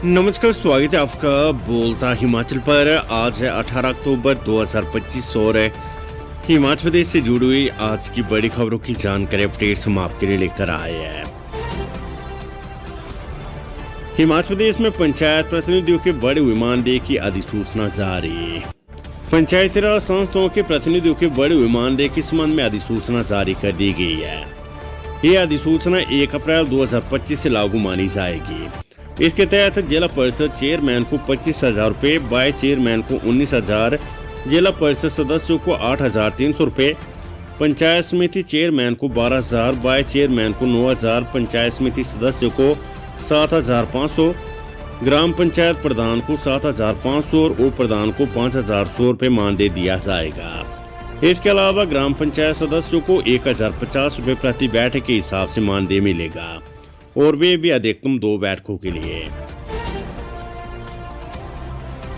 नमस्कार, स्वागत है आपका बोलता हिमाचल पर। आज है 18 अक्टूबर 2025 और हिमाचल प्रदेश से जुड़ी हुई आज की बड़ी खबरों की जानकारी अपडेट्स हम आपके लिए लेकर आए हैं। हिमाचल प्रदेश में पंचायत प्रतिनिधियों के बड़े विमानदेह की अधिसूचना जारी। पंचायती राज संस्थाओं के प्रतिनिधियों के बड़े विमानदेह के संबंध में अधिसूचना जारी कर दी गई है। यह अधिसूचना 1 अप्रैल 2025 से लागू मानी जाएगी। इसके तहत जिला परिषद चेयरमैन को 25,000 रुपये, वाइस चेयरमैन को 19,000, जिला परिषद सदस्यों को 8,300 रुपये, पंचायत समिति चेयरमैन को 12,000, वाइस चेयरमैन को 9,000, पंचायत समिति सदस्यों को 7,500, ग्राम पंचायत प्रधान को 7,500 और उप प्रधान को 5,100 रुपये मानदेय दिया जाएगा। इसके अलावा ग्राम पंचायत सदस्यों को 1,050 रुपये प्रति बैठक के हिसाब से मानदेय मिलेगा और वे भी अधिकतम 2 बैठकों के लिए।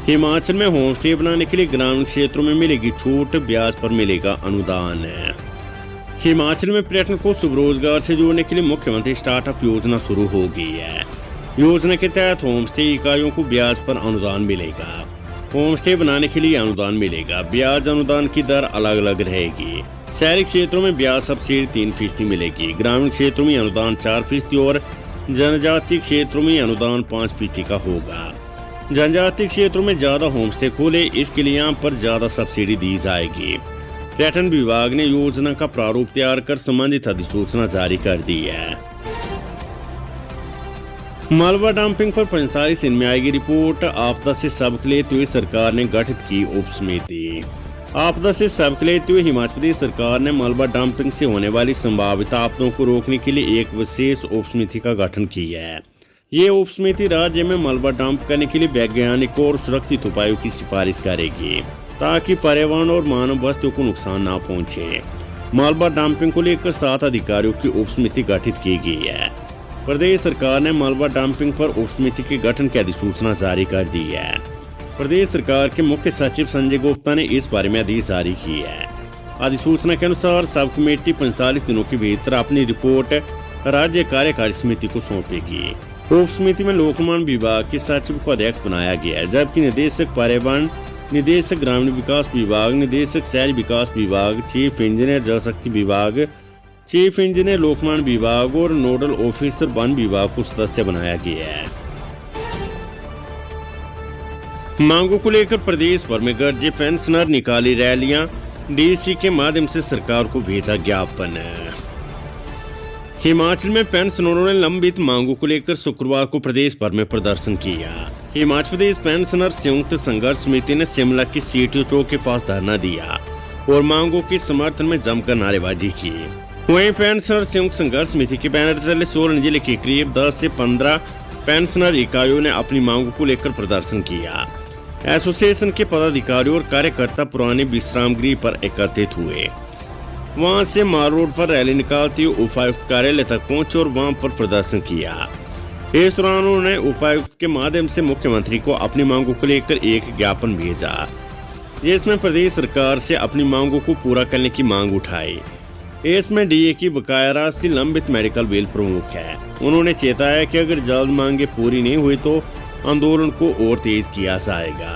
हिमाचल में होम स्टे बनाने के लिए ग्रामीण क्षेत्रों में मिलेगी छूट, ब्याज पर मिलेगा अनुदान। हिमाचल में पर्यटन को स्वरोजगार से जोड़ने के लिए मुख्यमंत्री स्टार्टअप योजना शुरू हो गई है। योजना के तहत होम स्टे इकाइयों को ब्याज पर अनुदान मिलेगा। होम स्टे बनाने के लिए अनुदान मिलेगा। ब्याज अनुदान की दर अलग अलग रहेगी। शहरी क्षेत्रों में ब्याज सब्सिडी 3% मिलेगी। ग्रामीण क्षेत्रों में अनुदान 4% और जनजातीय क्षेत्रों में अनुदान 5% का होगा। जनजातीय क्षेत्रों में ज्यादा होम स्टे खोले, इसके लिए यहाँ पर ज्यादा सब्सिडी दी जाएगी। पर्यटन विभाग ने योजना का प्रारूप तैयार कर संबंधित अधिसूचना जारी कर दी है। मलबा डंपिंग पर 45 दिन में आएगी रिपोर्ट। आपदा से सबक लेते हुए सरकार ने गठित की उप समिति। आपदा से सबक लेते हुए हिमाचल प्रदेश सरकार ने मलबा डंपिंग से होने वाली संभावित आपदाओं को रोकने के लिए एक विशेष उप समिति का गठन किया है। ये उप समिति राज्य में मलबा डंप करने के लिए वैज्ञानिक और सुरक्षित उपायों की सिफारिश करेगी ताकि पर्यावरण और मानव वस्तुओं को नुकसान न पहुंचे। मलबा डंपिंग को लेकर 7 अधिकारियों की उप समिति गठित की गई है। प्रदेश सरकार ने मलबा डंपिंग पर उप समिति के गठन की अधिसूचना जारी कर दी है। प्रदेश सरकार के मुख्य सचिव संजय गुप्ता ने इस बारे में आदेश जारी की है। अधिसूचना के अनुसार सब कमेटी 45 दिनों के भीतर अपनी रिपोर्ट राज्य कार्यकारी समिति को सौंपेगी। उप समिति में लोक निर्माण विभाग के सचिव को अध्यक्ष बनाया गया है, जबकि निदेशक पर्यावरण, निदेशक ग्रामीण विकास विभाग, निदेशक शहरी विकास विभाग, चीफ इंजीनियर जल शक्ति विभाग, चीफ इंजीनियर लोक निर्माण विभाग और नोडल ऑफिसर वन विभाग को सदस्य बनाया गया है। मांगों को लेकर प्रदेश भर में गरजे पेंशनर, निकाली रैलियां, डीसी के माध्यम से सरकार को भेजा ज्ञापन। हिमाचल में पेंशनरों ने लंबित मांगों को लेकर शुक्रवार को प्रदेश भर में प्रदर्शन किया। हिमाचल प्रदेश पेंशनर संयुक्त संघर्ष समिति ने शिमला की सीटीओ चौक के पास धरना दिया और मांगों के समर्थन में जमकर नारेबाजी की। वहीं पेंशनर संयुक्त संघर्ष समिति के बैनर तले सोलन जिले के करीब 10 से 15 पेंशनर इकाइयों ने अपनी मांगों को लेकर प्रदर्शन किया। एसोसिएशन के पदाधिकारी और कार्यकर्ता पुराने विश्राम गृह पर एकत्रित हुए। वहां से माल रोड पर रैली निकालते हुए उपायुक्त कार्यालय तक पहुंचे और वहां पर प्रदर्शन किया। इस दौरान उन्होंने उपायुक्त के माध्यम से मुख्यमंत्री को अपनी मांगों को लेकर एक ज्ञापन भेजा, जिसमें प्रदेश सरकार से अपनी मांगों को पूरा करने की मांग उठाई। इसमें डीए की बकाया राशि, लंबित मेडिकल बिल प्रमुख है। उन्होंने चेताया कि अगर जल्द मांगे पूरी नहीं हुई तो आंदोलन को और तेज किया जाएगा।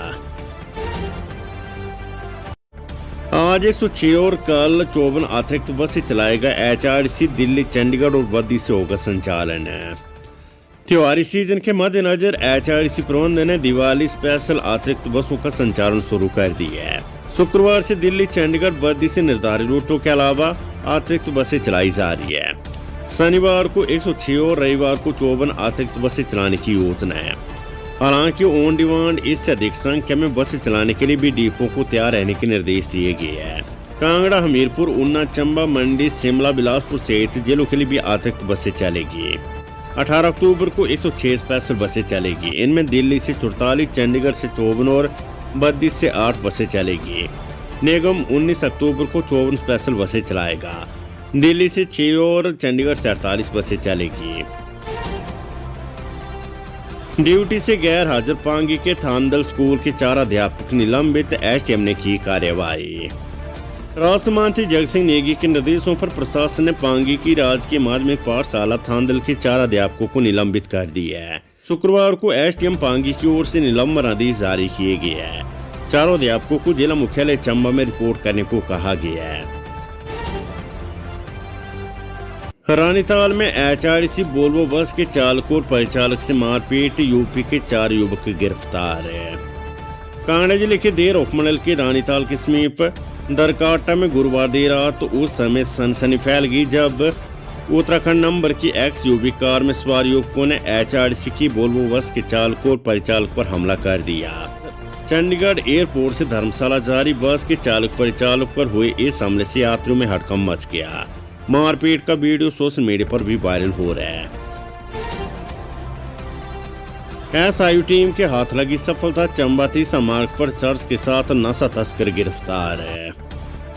आज 106 और कल 54 अतिरिक्त बसें चलाएगा एचआरटीसी। दिल्ली, चंडीगढ़ और बद्दी से होगा संचालन। त्योहारी सीजन के मद्देनजर एचआरटीसी प्रबंधन ने दिवाली स्पेशल अतिरिक्त बसों का संचालन शुरू कर दिया है। शुक्रवार से दिल्ली, चंडीगढ़, बद्दी से निर्धारित रूटों के अलावा अतिरिक्त बसें चलाई जा रही है। शनिवार को 106 और रविवार को 54 अतिरिक्त बसें चलाने की योजना है। हालांकि ऑन डिमांड इससे अधिक संख्या में बसें चलाने के लिए भी डिपो को तैयार रहने के निर्देश दिए गए हैं। कांगड़ा, हमीरपुर, ऊना, चंबा, मंडी, शिमला, बिलासपुर सहित जिलों के लिए भी अतिरिक्त बसें चलेगी। 18 अक्टूबर को 106 स्पेशल बसें चलेगी। इनमें दिल्ली से 44, चंडीगढ़ से 54 और बद्दी से 8 बसें चलेगी। निगम 19 अक्टूबर को 54 स्पेशल बसें चलाएगा। दिल्ली से 6 और चंडीगढ़ से 48 बसें चलेगी। ड्यूटी से गैर हाजिर पांगी के थानदल स्कूल के 4 अध्यापक निलंबित, एसडीएम ने की कार्रवाई। राष्ट्रमंत्री जगत सिंह नेगी के निर्देशों पर प्रशासन ने पांगी की राजकीय माध्यमिक पाठशाला थानदल के 4 अध्यापकों को निलंबित कर दिया है। शुक्रवार को एसडीएम पांगी की ओर से निलंबन आदेश जारी किए गए हैं। चारों अध्यापकों को जिला मुख्यालय चंबा में रिपोर्ट करने को कहा गया है। रानीताल में एचआरटीसी वोल्वो बस के चालक और परिचालक से मारपीट, यूपी के 4 युवक गिरफ्तार है। कांगड़ा जिले के देर उपमंडल के रानीताल के समीप दरकाटा में गुरुवार देर रात उस समय सनसनी फैल गई जब उत्तराखंड नंबर की एक्सयूवी कार में सवार युवकों ने एचआरटीसी की वोल्वो बस के चालक और परिचालक पर हमला कर दिया। चंडीगढ़ एयरपोर्ट से धर्मशाला जारी बस के चालक परिचालक पर हुए इस हमले से यात्रियों में हड़कंप मच गया। मारपीट का वीडियो सोशल मीडिया पर भी वायरल हो रहा है। एसआईयू टीम के हाथ लगी सफलता, चंबा तीसा मार्ग पर चर्च के साथ नशा तस्कर गिरफ्तार है।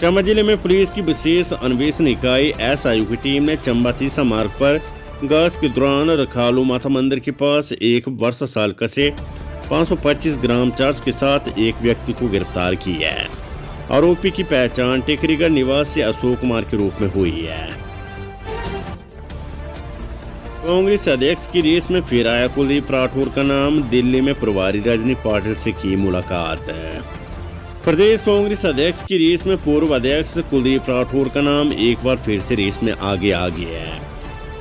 चंबा जिले में पुलिस की विशेष अन्वेषण इकाई एसआईयू की टीम ने चंबा तीसा मार्ग पर गश्त के दौरान रखालू माता मंदिर के पास 1 वर्ष साल कसे 525 ग्राम चर्च के साथ एक व्यक्ति को गिरफ्तार किया है। आरोपी की पहचान टेकरीगढ़ निवासी अशोक कुमार के रूप में हुई है। कांग्रेस अध्यक्ष की रेस में फिर आया कुलदीप राठौर का नाम, दिल्ली में प्रभारी रजनी पाटिल से की मुलाकात। प्रदेश कांग्रेस अध्यक्ष की रेस में पूर्व अध्यक्ष कुलदीप राठौर का नाम एक बार फिर से रेस में आगे आ गया है।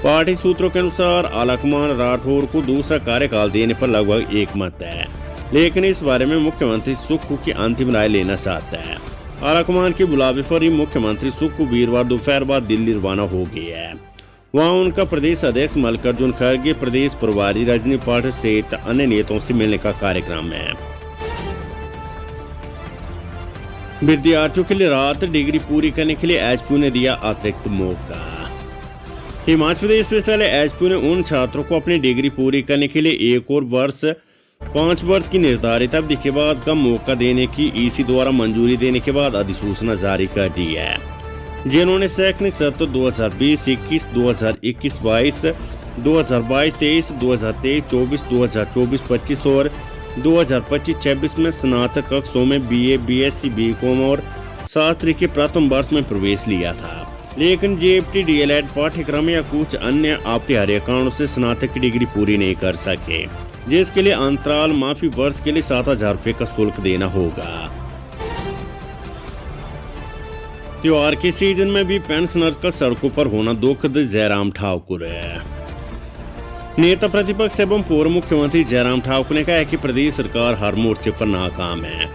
पार्टी सूत्रों के अनुसार आलाकमान राठौर को दूसरा कार्यकाल देने पर लगभग एकमत है, लेकिन इस बारे में मुख्यमंत्री सुक्खू की अंतिम राय लेना चाहता है। आलाकमान के बुलावे पर ही मुख्यमंत्री सुक्खू वीरवार दोपहर बाद दिल्ली रवाना हो गए हैं। वहां उनका प्रदेश अध्यक्ष मल्लिकार्जुन खड़गे, प्रदेश प्रभारी रजनी पाटिल सहित अन्य नेताओं से मिलने का कार्यक्रम है। विद्यार्थियों के लिए रात डिग्री पूरी करने के लिए एचपीयू ने दिया अतिरिक्त मौका। हिमाचल प्रदेश विश्वविद्यालय एचपीयू ने उन छात्रों को अपनी डिग्री पूरी करने के लिए एक और वर्ष 5 वर्ष की निर्धारित अवधि के बाद कम मौका देने की ईसी द्वारा मंजूरी देने के बाद अधिसूचना जारी कर दी है, जिन्होंने शैक्षणिक सत्र 2020-21, 2021-22, 2022-23, 2023-24, 2024-25 और 2025-26 में स्नातक कक्षों में बीए, बीएससी, बीकॉम और शास्त्री के प्रथम वर्ष में प्रवेश लिया था, लेकिन जेएफटी, डीएलएड पाठ्यक्रम या कुछ अन्य अपरिहार्य कारणों से स्नातक की डिग्री पूरी नहीं कर सके, जिसके लिए अंतराल माफी वर्ष के लिए 7,000 रुपये का शुल्क देना होगा। त्योहार के सीजन में भी पेंशनर्स का सड़कों पर होना दुखद, जयराम ठाकुर है। नेता प्रतिपक्ष एवं पूर्व मुख्यमंत्री जयराम ठाकुर ने कहा है कि प्रदेश सरकार हर मोर्चे पर नाकाम है।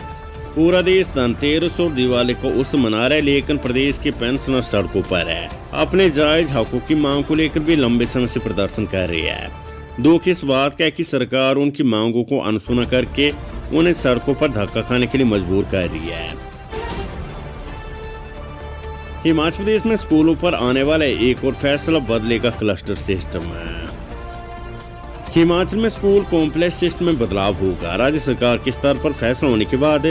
पूरा देश धनतेरस और दिवाली को उत्सव मना रहा है, लेकिन प्रदेश के पेंशनर सड़कों पर है। अपने जायज हकों की मांग को लेकर भी लंबे समय से प्रदर्शन कर रही है। दुख इस बात का है कि सरकार उनकी मांगों को अनसुना करके उन्हें सड़कों पर धक्का खाने के लिए मजबूर कर रही है। हिमाचल प्रदेश में स्कूलों पर आने वाला एक और फैसला, बदलेगा क्लस्टर सिस्टम। हिमाचल में स्कूल कॉम्प्लेक्स सिस्टम में बदलाव होगा। राज्य सरकार के स्तर पर फैसला होने के बाद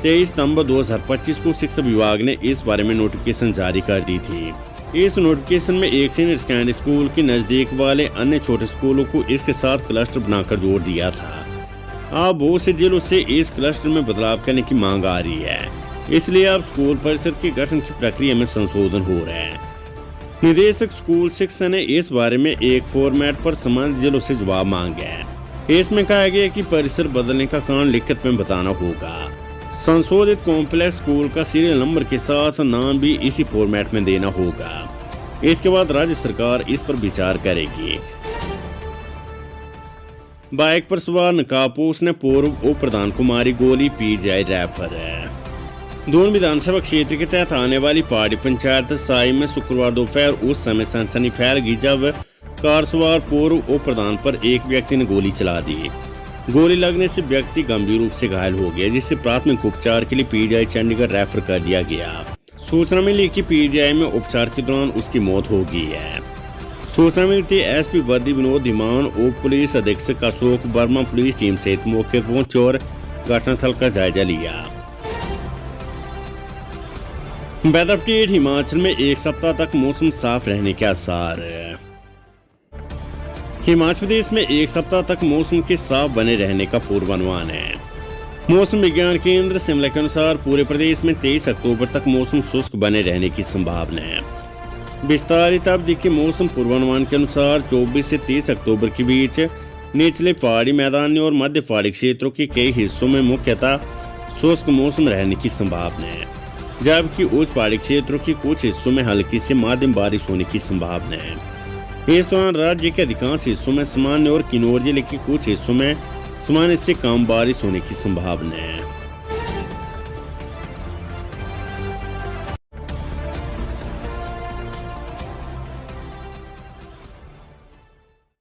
23 सितंबर 2025 को शिक्षा विभाग ने इस बारे में नोटिफिकेशन जारी कर दी थी। इस नोटिफिकेशन में एक सीनियर सेकेंडरी स्कूल के नजदीक वाले अन्य छोटे स्कूलों को इसके साथ क्लस्टर बनाकर जोड़ दिया था। अब बहुत से जिलों से इस क्लस्टर में बदलाव करने की मांग आ रही है, इसलिए अब स्कूल परिसर के गठन की प्रक्रिया में संशोधन हो रहा है। निदेशक स्कूल शिक्षा ने इस बारे में एक फॉर्मेट पर संबंधित जिलों से जवाब मांगा है। इसमें कहा गया कि परिसर बदलने का कारण लिखित में बताना होगा। संशोधित कॉम्प्लेक्स स्कूल का सीरियल नंबर के साथ नाम भी इसी फॉर्मेट में देना होगा। इसके बाद राज्य सरकार इस पर विचार करेगी। बाइक पर सवार नकाबपोश ने पूर्व उप प्रधान को मारी गोली, पीजीआई रेफर है। दून विधानसभा क्षेत्र के तहत आने वाली पहाड़ी पंचायत साई में शुक्रवार दोपहर उस समय सनसनी फैल गई जब कार सवार पूर्व उप प्रधान पर एक व्यक्ति ने गोली चला दी। गोली लगने से व्यक्ति गंभीर रूप से घायल हो गया, जिसे प्राथमिक उपचार के लिए पीजीआई चंडीगढ़ रेफर कर दिया गया। सूचना मिली कि पीजीआई में उपचार के दौरान उसकी मौत हो गई है। सूचना मिलती एसपी वर्दी विनोद धीमान, उप पुलिस अधीक्षक अशोक वर्मा पुलिस टीम सहित मौके पर पहुंचे और घटनास्थल का जायजा लिया। वेदर अपडेट, हिमाचल में एक सप्ताह तक मौसम साफ रहने के आसार। हिमाचल प्रदेश में एक सप्ताह तक मौसम के साफ बने रहने का पूर्वानुमान है। मौसम विज्ञान केंद्र शिमला के अनुसार पूरे प्रदेश में 23 अक्टूबर तक मौसम शुष्क बने रहने की संभावना है। विस्तारित अवधि के मौसम पूर्वानुमान के अनुसार 24 से 30 अक्टूबर के बीच निचले पहाड़ी मैदानी और मध्य पहाड़ी क्षेत्रों के कई हिस्सों में मुख्यतः शुष्क मौसम रहने की संभावना है, जबकि उच्च पहाड़ी क्षेत्रों के कुछ हिस्सों में हल्की से मध्यम बारिश होने की संभावना है। इस दौरान राज्य के अधिकांश हिस्सों में सामान्य और किन्नौर जिले के कुछ हिस्सों में सामान्य से कम बारिश होने की संभावना है।